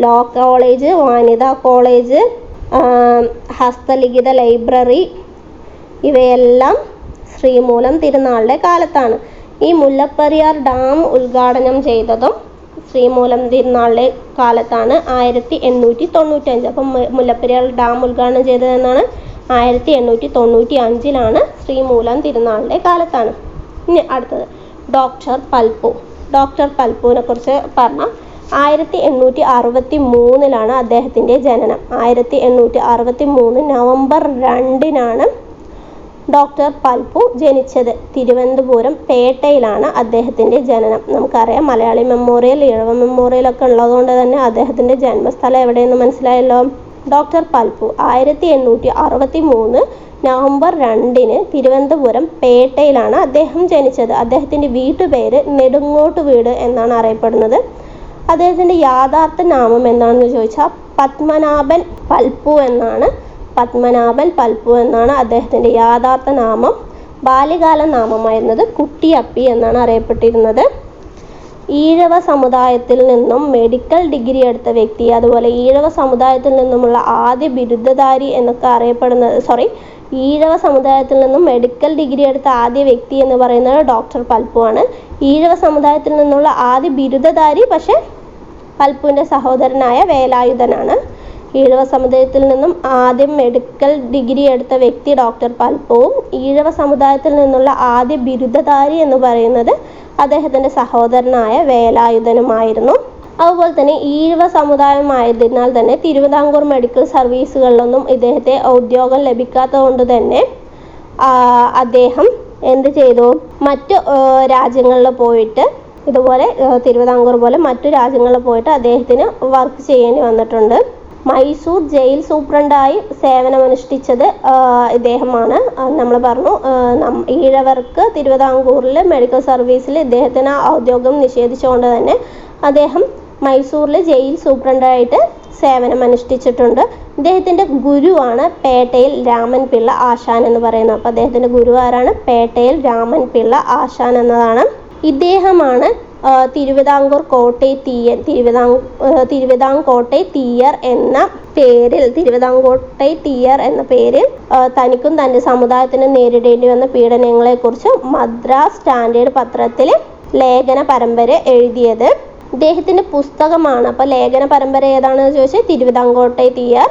ലോ കോളേജ്, വനിതാ കോളേജ്, ഹസ്തലിഖിത ലൈബ്രറി, ഇവയെല്ലാം ശ്രീമൂലം തിരുനാളിൻ്റെ കാലത്താണ്. ഈ മുല്ലപ്പെരിയാർ ഡാം ഉദ്ഘാടനം ചെയ്തതും ശ്രീമൂലം തിരുനാളിൻ്റെ കാലത്താണ്, 1895. അപ്പം മുല്ലപ്പെരിയാർ ഡാം ഉദ്ഘാടനം ചെയ്തതെന്നാണ് 1895-ലാണ്, ശ്രീമൂലം തിരുനാളിൻ്റെ കാലത്താണ്. ഇനി അടുത്തത് ഡോക്ടർ പൽപ്പു. ഡോക്ടർ പൽപ്പുവിനെ കുറിച്ച് പറഞ്ഞാൽ 1863-ലാണ് അദ്ദേഹത്തിൻ്റെ ജനനം. 1863 നവംബർ 2-നാണ് ഡോക്ടർ പൽപ്പു ജനിച്ചത്. തിരുവനന്തപുരം പേട്ടയിലാണ് അദ്ദേഹത്തിൻ്റെ ജനനം. നമുക്കറിയാം മലയാളി മെമ്മോറിയൽ, ഈഴവ മെമ്മോറിയലൊക്കെ ഉള്ളതുകൊണ്ട് തന്നെ അദ്ദേഹത്തിൻ്റെ ജന്മസ്ഥലം എവിടെയെന്ന് മനസ്സിലായല്ലോ. ഡോക്ടർ പൽപ്പു 1863 നവംബർ 2-ന് തിരുവനന്തപുരം പേട്ടയിലാണ് അദ്ദേഹം ജനിച്ചത്. അദ്ദേഹത്തിൻ്റെ വീട്ടുപേര് നെടുങ്ങോട്ട് വീട് എന്നാണ് അറിയപ്പെടുന്നത്. അദ്ദേഹത്തിൻ്റെ യഥാർത്ഥ നാമം എന്താണെന്ന് ചോദിച്ചാൽ പത്മനാഭൻ പൽപ്പു എന്നാണ്. പത്മനാഭൻ പൽപ്പു എന്നാണ് അദ്ദേഹത്തിൻ്റെ യഥാർത്ഥ നാമം. ബാല്യകാല നാമമായിരുന്നത് കുട്ടിയപ്പി എന്നാണ് അറിയപ്പെട്ടിരുന്നത്. ഈഴവ സമുദായത്തിൽ നിന്നും മെഡിക്കൽ ഡിഗ്രി എടുത്ത വ്യക്തി, അതുപോലെ ഈഴവ സമുദായത്തിൽ നിന്നുമുള്ള ആദ്യ ബിരുദധാരി എന്നൊക്കെ അറിയപ്പെടുന്നത്, ഈഴവ സമുദായത്തിൽ നിന്നും മെഡിക്കൽ ഡിഗ്രി എടുത്ത ആദ്യ വ്യക്തി എന്ന് പറയുന്നത് ഡോക്ടർ പൽപ്പു ആണ്. ഈഴവ സമുദായത്തിൽ നിന്നുള്ള ആദ്യ ബിരുദധാരി പക്ഷേ പൽപ്പുവിൻ്റെ സഹോദരനായ വേലായുധനാണ്. ഈഴവ സമുദായത്തിൽ നിന്നും ആദ്യം മെഡിക്കൽ ഡിഗ്രി എടുത്ത വ്യക്തി ഡോക്ടർ പൽപ്പുവും ഈഴവ സമുദായത്തിൽ നിന്നുള്ള ആദ്യ ബിരുദധാരി എന്ന് പറയുന്നത് അദ്ദേഹത്തിൻ്റെ സഹോദരനായ വേലായുധനുമായിരുന്നു. അതുപോലെ തന്നെ ഈഴവ സമുദായമായതിനാൽ തന്നെ തിരുവിതാംകൂർ മെഡിക്കൽ സർവീസുകളിലൊന്നും ഇദ്ദേഹത്തെ ഉദ്യോഗം ലഭിക്കാത്തത് കൊണ്ട് തന്നെ അദ്ദേഹം എന്ത് ചെയ്തു, മറ്റു രാജ്യങ്ങളിൽ പോയിട്ട് ഇതുപോലെ തിരുവിതാംകൂർ പോലെ മറ്റു രാജ്യങ്ങളിൽ പോയിട്ട് അദ്ദേഹത്തിന് വർക്ക് ചെയ്യേണ്ടി വന്നിട്ടുണ്ട്. മൈസൂർ ജയിൽ സൂപ്രണ്ടായി സേവനമനുഷ്ഠിച്ചത് ഇദ്ദേഹമാണ്. നമ്മൾ പറഞ്ഞു ഈഴവർക്ക് തിരുവിതാംകൂറിൽ മെഡിക്കൽ സർവീസിൽ ഇദ്ദേഹത്തിന് ഔദ്യോഗികം നിഷേധിച്ചുകൊണ്ട് തന്നെ അദ്ദേഹം മൈസൂരിൽ ജയിൽ സൂപ്രണ്ടായിട്ട് സേവനമനുഷ്ഠിച്ചിട്ടുണ്ട്. ഇദ്ദേഹത്തിൻ്റെ ഗുരുവാണ് പേട്ടയിൽ രാമൻ പിള്ള ആശാൻ എന്ന് പറയുന്നത്. അപ്പോൾ അദ്ദേഹത്തിൻ്റെ ഗുരു ആരാണ്? പേട്ടയിൽ രാമൻ പിള്ള ആശാൻ എന്നതാണ്. ഇദ്ദേഹമാണ് തിരുവിതാംകൂർ കോട്ടൈ തീയൻ തിരുവിതാംകോട്ടൈ തീയർ എന്ന പേരിൽ തനിക്കും തൻ്റെ സമുദായത്തിനും നേരിടേണ്ടി വന്ന പീഡനങ്ങളെക്കുറിച്ച് മദ്രാസ് സ്റ്റാൻഡേർഡ് പത്രത്തിൽ ലേഖന പരമ്പര എഴുതിയത്. ഇദ്ദേഹത്തിൻ്റെ പുസ്തകമാണ്. അപ്പോൾ ലേഖന പരമ്പര ഏതാണെന്ന് ചോദിച്ചാൽ തിരുവിതാംകോട്ടൈ തീയർ.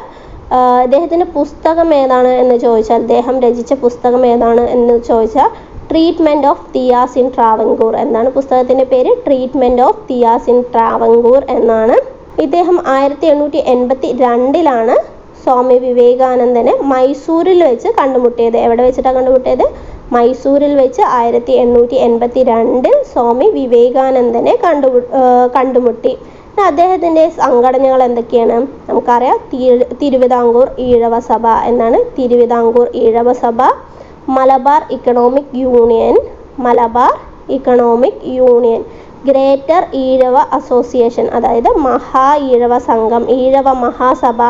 ഇദ്ദേഹത്തിൻ്റെ പുസ്തകം ഏതാണ് എന്ന് ചോദിച്ചാൽ, അദ്ദേഹം രചിച്ച പുസ്തകം ഏതാണ് എന്ന് ചോദിച്ചാൽ treatment of Thiyyas in Travancore എന്നാണ് പുസ്തകത്തിൻ്റെ പേര്. Treatment of Thiyyas in Travancore എന്നാണ്. ഇദ്ദേഹം 1882 സ്വാമി വിവേകാനന്ദനെ മൈസൂരിൽ വെച്ച് കണ്ടുമുട്ടിയത്. എവിടെ വെച്ചിട്ടാണ് കണ്ടുമുട്ടിയത്? മൈസൂരിൽ വെച്ച് 1882 സ്വാമി വിവേകാനന്ദനെ കണ്ടുമുട്ടി. അദ്ദേഹത്തിൻ്റെ സംഘടനകൾ എന്തൊക്കെയാണ് നമുക്കറിയാം. തിരുവിതാംകൂർ ഈഴവ സഭ എന്നാണ്. തിരുവിതാംകൂർ ഈഴവ സഭ, Malabar economic union, greater Ezhava association, അതായത് മഹാ ഈഴവ സംഘം, ഈഴവ മഹാസഭ,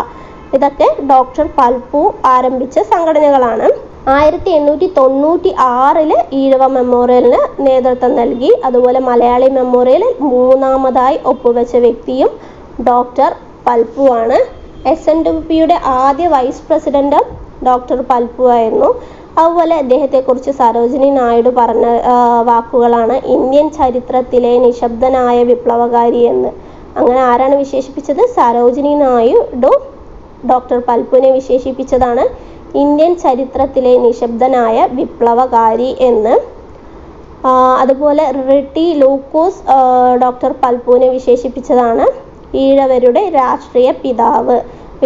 ഇതൊക്കെ ഡോക്ടർ പൽപ്പു ആരംഭിച്ച സംഘടനകളാണ്. 1896 ഈഴവ മെമ്മോറിയലിന് നേതൃത്വം നൽകി. അതുപോലെ മലയാളി മെമ്മോറിയലിൽ 3ാമതായി ഒപ്പുവെച്ച വ്യക്തിയും ഡോക്ടർ പൽപ്പു ആണ്. SNWPയുടെ ആദ്യ വൈസ് പ്രസിഡന്റ് ഡോക്ടർ പൽപ്പു ആയിരുന്നു. അതുപോലെ അദ്ദേഹത്തെക്കുറിച്ച് സരോജിനി നായിഡു പറഞ്ഞ വാക്കുകളാണ് ഇന്ത്യൻ ചരിത്രത്തിലെ നിശബ്ദനായ വിപ്ലവകാരി എന്ന്. അങ്ങനെ ആരാണ് വിശേഷിപ്പിച്ചത്? സരോജിനി നായിഡു ഡോക്ടർ പൽപ്പുവിനെ വിശേഷിപ്പിച്ചതാണ് ഇന്ത്യൻ ചരിത്രത്തിലെ നിശബ്ദനായ വിപ്ലവകാരി എന്ന്. അതുപോലെ റിട്ടി ലൂക്കോസ് ഡോക്ടർ പൽപ്പുവിനെ വിശേഷിപ്പിച്ചതാണ് ഈഴവരുടെ രാഷ്ട്രീയ പിതാവ്.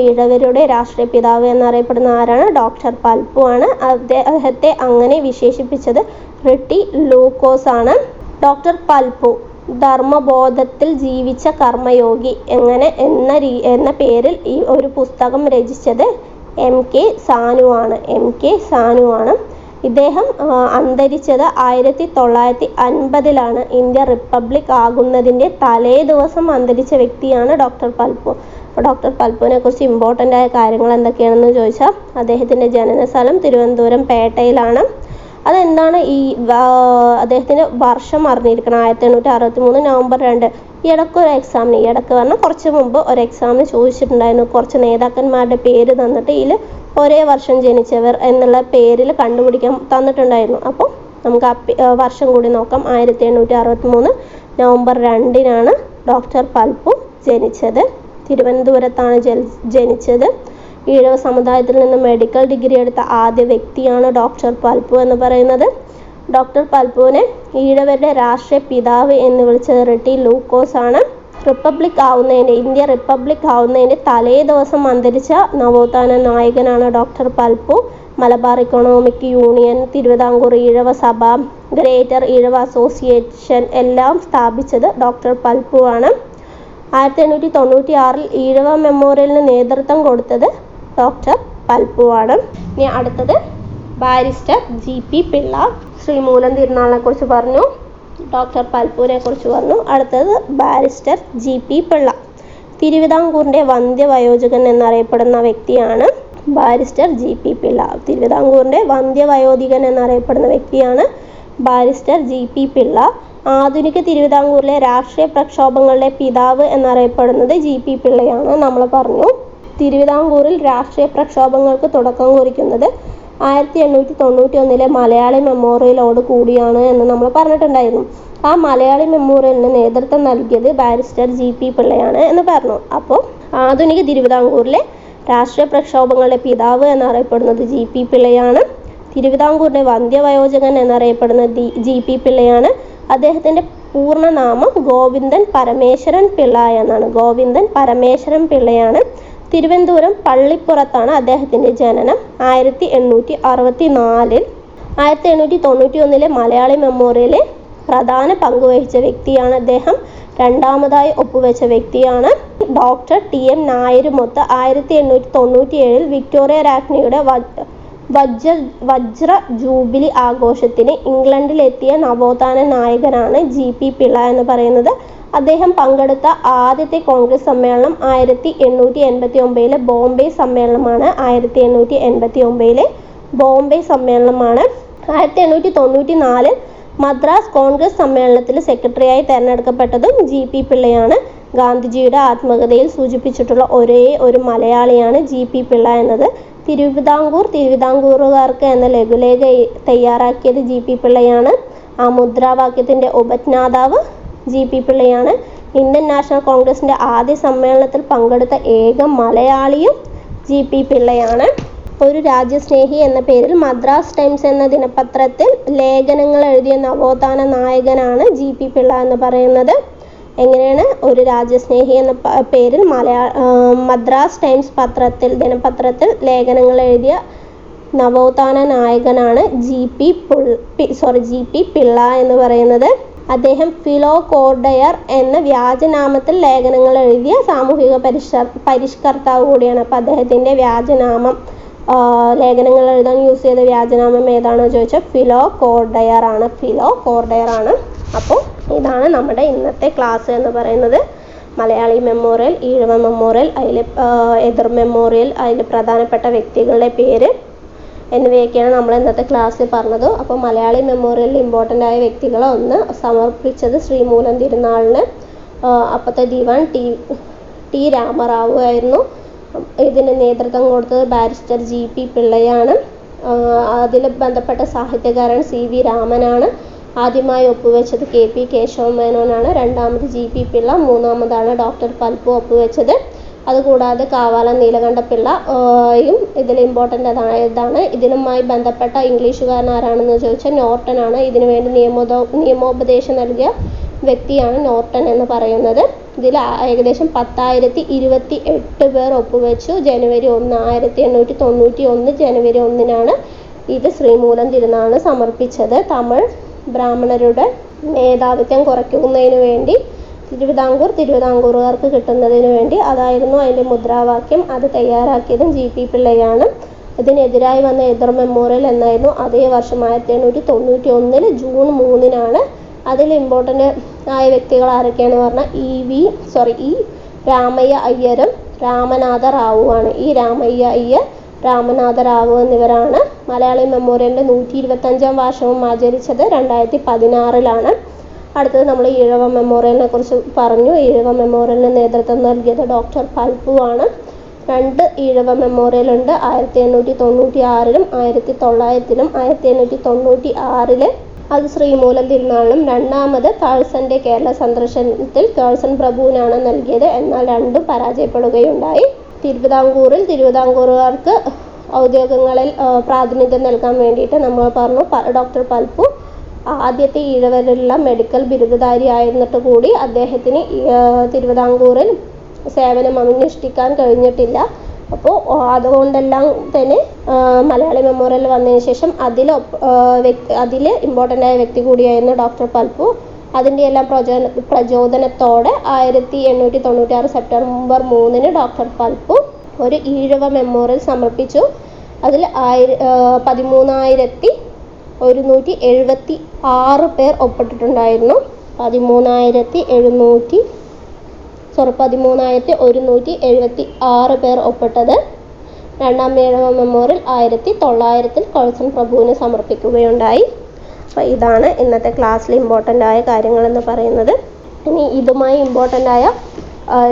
ഈഴവരുടെ രാഷ്ട്രീയ പിതാവ് എന്നറിയപ്പെടുന്ന ആരാണ്? ഡോക്ടർ പൽപ്പു ആണ്. അദ്ദേഹത്തെ അങ്ങനെ വിശേഷിപ്പിച്ചത് റിട്ടി ലൂക്കോസ് ആണ്. ഡോക്ടർ പൽപ്പു ധർമ്മബോധത്തിൽ ജീവിച്ച കർമ്മയോഗി എന്ന പേരിൽ ഈ ഒരു പുസ്തകം രചിച്ചത് MK സാനു ആണ്. ഇദ്ദേഹം അന്തരിച്ചത് 1950 ഇന്ത്യ റിപ്പബ്ലിക് ആകുന്നതിൻ്റെ തലേ ദിവസം അന്തരിച്ച വ്യക്തിയാണ് ഡോക്ടർ പൽപ്പു. അപ്പോൾ ഡോക്ടർ പൽപ്പുവിനെ കുറിച്ച് ഇമ്പോർട്ടൻ്റ് ആയ കാര്യങ്ങൾ എന്തൊക്കെയാണെന്ന് ചോദിച്ചാൽ, അദ്ദേഹത്തിൻ്റെ ജനനസ്ഥലം തിരുവനന്തപുരം പേട്ടയിലാണ്. അതെന്താണ് അദ്ദേഹത്തിൻ്റെ വർഷം അറിഞ്ഞിരിക്കണം. 1863 നവംബർ 2. ഇടയ്ക്ക് പറഞ്ഞാൽ കുറച്ച് മുമ്പ് ഒരു എക്സാമിന് ചോദിച്ചിട്ടുണ്ടായിരുന്നു. കുറച്ച് നേതാക്കന്മാരുടെ പേര് തന്നിട്ട് ഇതിൽ ഒരേ വർഷം ജനിച്ചവർ എന്നുള്ള പേരിൽ കണ്ടുപിടിക്കാൻ തന്നിട്ടുണ്ടായിരുന്നു. അപ്പോൾ നമുക്ക് വർഷം കൂടി നോക്കാം. 1863 നവംബർ 2 ഡോക്ടർ പൽപ്പു ജനിച്ചത്. തിരുവനന്തപുരത്താണ് ജനിച്ചത്. ഈഴവ സമുദായത്തിൽ നിന്ന് മെഡിക്കൽ ഡിഗ്രി എടുത്ത ആദ്യ വ്യക്തിയാണ് ഡോക്ടർ പൽപ്പു എന്ന് പറയുന്നത്. ഡോക്ടർ പൽപ്പുവിനെ ഈഴവരുടെ രാഷ്ട്രീയ പിതാവ് എന്ന് വിളിച്ചത് റിട്ടി ലൂക്കോസ് ആണ്. ഇന്ത്യ റിപ്പബ്ലിക് ആവുന്നതിൻ്റെ തലേ ദിവസം അന്തരിച്ച നവോത്ഥാന നായകനാണ് doctor Palpu. Malabar economic union, Travancore Ezhava Sabha, greater Ezhava association എല്ലാം സ്ഥാപിച്ചത് ഡോക്ടർ പൽപ്പു ആണ്. 1896 ഈഴവ മെമ്മോറിയലിന് നേതൃത്വം കൊടുത്തത് ഡോക്ടർ പൽപ്പു ആണ്. ഇനി അടുത്തത് ബാരിസ്റ്റർ GP പിള്ള. ശ്രീമൂലം തിരുനാളിനെ കുറിച്ച് പറഞ്ഞു, ഡോക്ടർ പൽപ്പുവിനെ കുറിച്ച് പറഞ്ഞു. അടുത്തത് ബാരിസ്റ്റർ GP പിള്ള. തിരുവിതാംകൂറിൻ്റെ വന്ധ്യവയോജകൻ എന്നറിയപ്പെടുന്ന വ്യക്തിയാണ് ബാരിസ്റ്റർ GP പിള്ള. തിരുവിതാംകൂറിൻ്റെ വന്ധ്യവയോധികൻ എന്നറിയപ്പെടുന്ന വ്യക്തിയാണ് ബാരിസ്റ്റർ GP പിള്ള. ആധുനിക തിരുവിതാംകൂറിലെ രാഷ്ട്രീയ പ്രക്ഷോഭങ്ങളുടെ പിതാവ് എന്നറിയപ്പെടുന്നത് GP പിള്ളയാണ്. നമ്മൾ പറഞ്ഞു തിരുവിതാംകൂറിൽ രാഷ്ട്രീയ പ്രക്ഷോഭങ്ങൾക്ക് തുടക്കം കുറിക്കുന്നത് 1891 മലയാളി മെമ്മോറിയലോട് കൂടിയാണ് എന്ന് നമ്മൾ പറഞ്ഞിട്ടുണ്ടായിരുന്നു. ആ മലയാളി മെമ്മോറിയലിന് നേതൃത്വം നൽകിയത് ബാരിസ്റ്റർ GP പിള്ളയാണ് എന്ന് പറഞ്ഞു. അപ്പോൾ ആധുനിക തിരുവിതാംകൂറിലെ രാഷ്ട്രീയ പ്രക്ഷോഭങ്ങളുടെ പിതാവ് എന്നറിയപ്പെടുന്നത് GP പിള്ളയാണ്. തിരുവിതാംകൂറിൻ്റെ വന്ധ്യവയോജകൻ എന്നറിയപ്പെടുന്നത് GP പിള്ളയാണ്. അദ്ദേഹത്തിൻ്റെ പൂർണ്ണനാമം ഗോവിന്ദൻ പരമേശ്വരൻ പിള്ള എന്നാണ്. ഗോവിന്ദൻ പരമേശ്വരൻ പിള്ളയാണ്. തിരുവനന്തപുരം പള്ളിപ്പുറത്താണ് അദ്ദേഹത്തിൻ്റെ ജനനം. 1864 1891 മലയാളി മെമ്മോറിയലിൽ പ്രധാന പങ്ക് വഹിച്ച വ്യക്തിയാണ് അദ്ദേഹം. രണ്ടാമതായി ഒപ്പുവെച്ച വ്യക്തിയാണ് ഡോക്ടർ TM നായരുമൊത്ത് 1897 വിക്ടോറിയ രാജ്ഞിയുടെ വജ്ര ജൂബിലി ആഘോഷത്തിന് ഇംഗ്ലണ്ടിലെത്തിയ നവോത്ഥാന നായകനാണ് GP പിള്ള എന്ന് പറയുന്നത്. അദ്ദേഹം പങ്കെടുത്ത ആദ്യത്തെ കോൺഗ്രസ് സമ്മേളനം 1889 ബോംബെ സമ്മേളനമാണ്. 1889 ബോംബെ സമ്മേളനമാണ്. 1894 മദ്രാസ് കോൺഗ്രസ് സമ്മേളനത്തിൽ സെക്രട്ടറിയായി തെരഞ്ഞെടുക്കപ്പെട്ടതും GP പിള്ളയാണ്. ഗാന്ധിജിയുടെ ആത്മകഥയിൽ സൂചിപ്പിച്ചിട്ടുള്ള ഒരേ ഒരു മലയാളിയാണ് GP പിള്ള എന്നത്. തിരുവിതാംകൂറുകാർക്ക് എന്ന ലഘുലേഖ തയ്യാറാക്കിയത് GP പിള്ളയാണ്. ആ മുദ്രാവാക്യത്തിൻ്റെ ഉപജ്ഞാതാവ് GP പിള്ളയാണ്. ഇന്ത്യൻ നാഷണൽ കോൺഗ്രസിൻ്റെ ആദ്യ സമ്മേളനത്തിൽ പങ്കെടുത്ത ഏക മലയാളിയും GP പിള്ളയാണ്. ഒരു രാജ്യസ്നേഹി എന്ന പേരിൽ മദ്രാസ് ടൈംസ് എന്ന ദിനപത്രത്തിൽ ലേഖനങ്ങൾ എഴുതിയ നവോത്ഥാന നായകനാണ് GP പിള്ള എന്ന് പറയുന്നത്. എങ്ങനെയാണ്? ഒരു രാജ്യസ്നേഹി എന്ന പേരിൽ മദ്രാസ് ടൈംസ് ദിനപത്രത്തിൽ ലേഖനങ്ങൾ എഴുതിയ നവോത്ഥാന നായകനാണ് GP പിള്ള എന്ന് പറയുന്നത്. അദ്ദേഹം ഫിലോ കോർഡയർ എന്ന വ്യാജനാമത്തിൽ ലേഖനങ്ങൾ എഴുതിയ സാമൂഹിക പരിഷ്കർത്താവ് കൂടിയാണ്. അപ്പോൾ അദ്ദേഹത്തിൻ്റെ വ്യാജനാമം, ലേഖനങ്ങൾ എഴുതാൻ യൂസ് ചെയ്ത വ്യാജനാമം ഏതാണെന്ന് ചോദിച്ചാൽ ഫിലോ കോർഡയർ ആണ്. അപ്പോൾ ഇതാണ് നമ്മുടെ ഇന്നത്തെ ക്ലാസ് എന്ന് പറയുന്നത്. മലയാളി മെമ്മോറിയൽ, ഈഴവ മെമ്മോറിയൽ, അതിൽ എതിർ മെമ്മോറിയൽ, അതിൽ പ്രധാനപ്പെട്ട വ്യക്തികളുടെ പേര് എന്നിവയൊക്കെയാണ് നമ്മൾ ഇന്നത്തെ ക്ലാസ്സിൽ പറഞ്ഞത്. അപ്പോൾ മലയാളി മെമ്മോറിയലിൽ ഇമ്പോർട്ടൻ്റ് ആയ വ്യക്തികളെ ഒന്ന് സമർപ്പിച്ചത് ശ്രീമൂലം തിരുനാളിന് അപ്പത്തെ ദിവാൻ ടി രാമറാവു ആയിരുന്നു. ഇതിന് നേതൃത്വം കൊടുത്തത് ബാരിസ്റ്റർ GP പിള്ളയാണ്. അതിൽ ബന്ധപ്പെട്ട സാഹിത്യകാരൻ CV രാമനാണ്. ആദ്യമായി ഒപ്പുവെച്ചത് KP കേശവമേനോനാണ്. രണ്ടാമത് GP പിള്ള. മൂന്നാമതാണ് ഡോക്ടർ പൽപ്പു ഒപ്പുവെച്ചത്. അതുകൂടാതെ കാവാലം നീലകണ്ഠപിള്ളയും ഇതിൽ ഇമ്പോർട്ടൻ്റ് ആയതാണ്. ഇതിനുമായി ബന്ധപ്പെട്ട ഇംഗ്ലീഷുകാരൻ ആരാണെന്ന് ചോദിച്ചാൽ നോർട്ടൺ ആണ്. ഇതിനു വേണ്ടി നിയമോപദേശം നൽകിയ വ്യക്തിയാണ് നോർട്ടൺ എന്ന് പറയുന്നത്. ഇതിൽ ഏകദേശം 10,028 പേർ ഒപ്പുവെച്ചു. ജനുവരി 1, 1891 ജനുവരി 1 ഇത് ശ്രീമൂലം തിരുനാളിന് സമർപ്പിച്ചത്. തമിഴ് ബ്രാഹ്മണരുടെ മേധാവിത്വം കുറയ്ക്കുന്നതിന് വേണ്ടി തിരുവിതാംകൂറുകാർക്ക് കിട്ടുന്നതിന് വേണ്ടി അതായിരുന്നു അതിൻ്റെ മുദ്രാവാക്യം. അത് തയ്യാറാക്കിയതും GP പിള്ളയാണ്. ഇതിനെതിരായി വന്ന എതിർ മെമ്മോറിയൽ എന്നായിരുന്നു. അതേ വർഷം 1891 ജൂൺ 3 അതിൽ ഇമ്പോർട്ടൻ്റ് ആയ വ്യക്തികൾ ആരൊക്കെയാണെന്ന് പറഞ്ഞാൽ E രാമയ്യ അയ്യരും രാമനാഥ റാവുവാണ്. രാമയ്യ അയ്യർ, രാമനാഥ റാവു എന്നിവരാണ്. മലയാളി മെമ്മോറിയലിൻ്റെ 125ാം വാർഷികം ആചരിച്ചത് 2016 അടുത്തത് നമ്മൾ ഈഴവ മെമ്മോറിയലിനെ കുറിച്ച് പറഞ്ഞു. ഈഴവ മെമ്മോറിയലിന് നേതൃത്വം നൽകിയത് ഡോക്ടർ പൽപ്പു ആണ്. 2 ഈഴവ മെമ്മോറിയൽ ഉണ്ട്. 1896 1900 1896 അത് ശ്രീമൂലം തിരുനാളിനും. രണ്ടാമത് കേൾസന്റെ കേരള സന്ദർശനത്തിൽ കേൾസൺ പ്രഭുവിനാണ് നൽകിയത്. എന്നാൽ രണ്ടും പരാജയപ്പെടുകയുണ്ടായി. തിരുവിതാംകൂറുകാർക്ക് ഔദ്യോഗികങ്ങളിൽ പ്രാതിനിധ്യം നൽകാൻ വേണ്ടിയിട്ട് നമ്മൾ പറഞ്ഞു ഡോക്ടർ പൽപ്പു ആദ്യത്തെ ഈഴവരിലുള്ള മെഡിക്കൽ ബിരുദധാരി ആയിരുന്നിട്ട് കൂടി അദ്ദേഹത്തിന് തിരുവിതാംകൂറിൽ സേവനം അനുഷ്ഠിക്കാൻ കഴിഞ്ഞിട്ടില്ല. അപ്പോൾ അതുകൊണ്ടെല്ലാം തന്നെ മലയാളി മെമ്മോറിയൽ വന്നതിന് ശേഷം അതിൽ ഇമ്പോർട്ടൻ്റ് ആയ വ്യക്തി കൂടിയായിരുന്നു ഡോക്ടർ പൽപ്പു. അതിൻ്റെ എല്ലാം പ്രചോദനത്തോടെ 1896 സെപ്റ്റംബർ 3 ഡോക്ടർ പൽപ്പു ഒരു ഈഴവ മെമ്മോറിയൽ സമർപ്പിച്ചു. അതിൽ 13,176 പേർ ഒപ്പിട്ടിട്ടുണ്ടായിരുന്നു. 13,176 പേർ ഒപ്പിട്ടത്. രണ്ടാം ഈഴവ മെമ്മോറിയൽ 1900 കേൾസൺ പ്രഭുവിന് സമർപ്പിക്കുകയുണ്ടായി. അപ്പോൾ ഇതാണ് ഇന്നത്തെ ക്ലാസ്സിൽ ഇമ്പോർട്ടൻ്റ് ആയ കാര്യങ്ങളെന്ന് പറയുന്നത്. ഇനി ഇതുമായി ഇമ്പോർട്ടൻ്റ് ആയ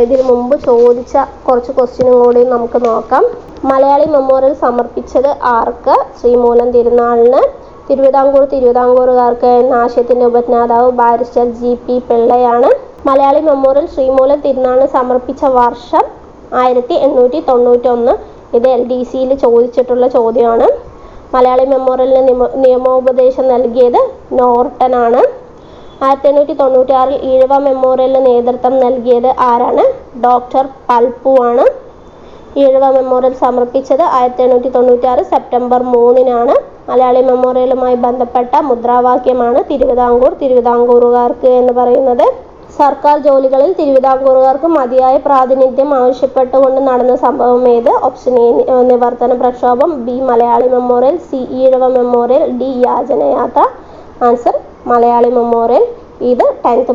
ഇതിനു മുമ്പ് ചോദിച്ച കുറച്ച് ക്വസ്റ്റ്യനും കൂടി നമുക്ക് നോക്കാം. മലയാളി മെമ്മോറിയൽ സമർപ്പിച്ചത് ആർക്ക്? ശ്രീമൂലം തിരുനാളിന്. തിരുവിതാംകൂറുകാർക്ക് എന്ന ആശയത്തിൻ്റെ ഉപജ്ഞാതാവ് ബാരിസ്റ്റർ GP പിള്ളയാണ്. മലയാളി മെമ്മോറിയൽ ശ്രീമൂലം തിരുനാളിന് സമർപ്പിച്ച വർഷം 1891. ഇത് LDCയിൽ ചോദിച്ചിട്ടുള്ള ചോദ്യമാണ്. മലയാളി മെമ്മോറിയലിന് നിയമോപദേശം നൽകിയത് നോർട്ടൺ ആണ്. 1896 ഈഴവ മെമ്മോറിയലിന് നേതൃത്വം നൽകിയത് ആരാണ്? ഡോക്ടർ പൽപ്പു ആണ്. ഈഴവ മെമ്മോറിയൽ സമർപ്പിച്ചത് 1896 സെപ്റ്റംബർ 3-നാണ്. മലയാളി മെമ്മോറിയലുമായി ബന്ധപ്പെട്ട മുദ്രാവാക്യമാണ് തിരുവിതാംകൂറുകാർക്ക് എന്ന് പറയുന്നത്. സർക്കാർ ജോലികളിൽ തിരുവിതാംകൂറുകാർക്ക് മതിയായ പ്രാതിനിധ്യം ആവശ്യപ്പെട്ടുകൊണ്ട് നടന്ന സംഭവം ഏത്? Option A Nivarthana Prakshobham, B Malayali memorial, C Ezhava memorial, D Yachanayathra. Answer Malayali memorial. ഇത് 10th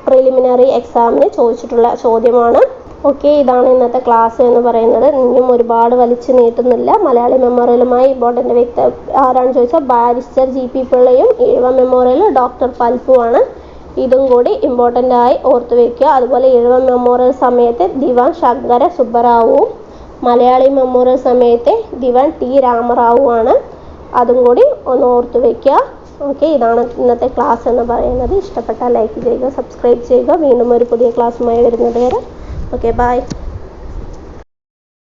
പ്രിലിമിനറി എക്സാമിന് ചോദിച്ചിട്ടുള്ള ചോദ്യമാണ്. ഓക്കെ, ഇതാണ് ഇന്നത്തെ ക്ലാസ് എന്ന് പറയുന്നത്. ഇനിയും ഒരുപാട് വലിച്ചു നീട്ടുന്നില്ല. മലയാളി മെമ്മോറിയലുമായി ഇമ്പോർട്ടൻ്റ് വ്യക്തി ആരാണെന്ന് ചോദിച്ചാൽ ബാരിസ്റ്റർ GP പിള്ളയും ഈഴവ മെമ്മോറിയൽ ഡോക്ടർ പൽപ്പുവാണ്. ഇതും കൂടി ഇമ്പോർട്ടൻ്റ് ആയി ഓർത്ത് വയ്ക്കുക. അതുപോലെ ഈഴവ മെമ്മോറിയൽ സമയത്ത് ദിവാൻ ശങ്കര സുബ്ബറാവുവും മലയാളി മെമ്മോറിയൽ സമയത്ത് ദിവാൻ T രാമറാവുവാണ്. അതും കൂടി ഒന്ന് ഓർത്ത് വയ്ക്കുക. ഓക്കെ, ഇതാണ് ഇന്നത്തെ ക്ലാസ് എന്ന് പറയുന്നത്. ഇഷ്ടപ്പെട്ടാൽ ലൈക്ക് ചെയ്യുക, സബ്സ്ക്രൈബ് ചെയ്യുക. വീണ്ടും ഒരു പുതിയ ക്ലാസ്സുമായി വരുന്നത് വരെ ഓക്കെ, ബൈ.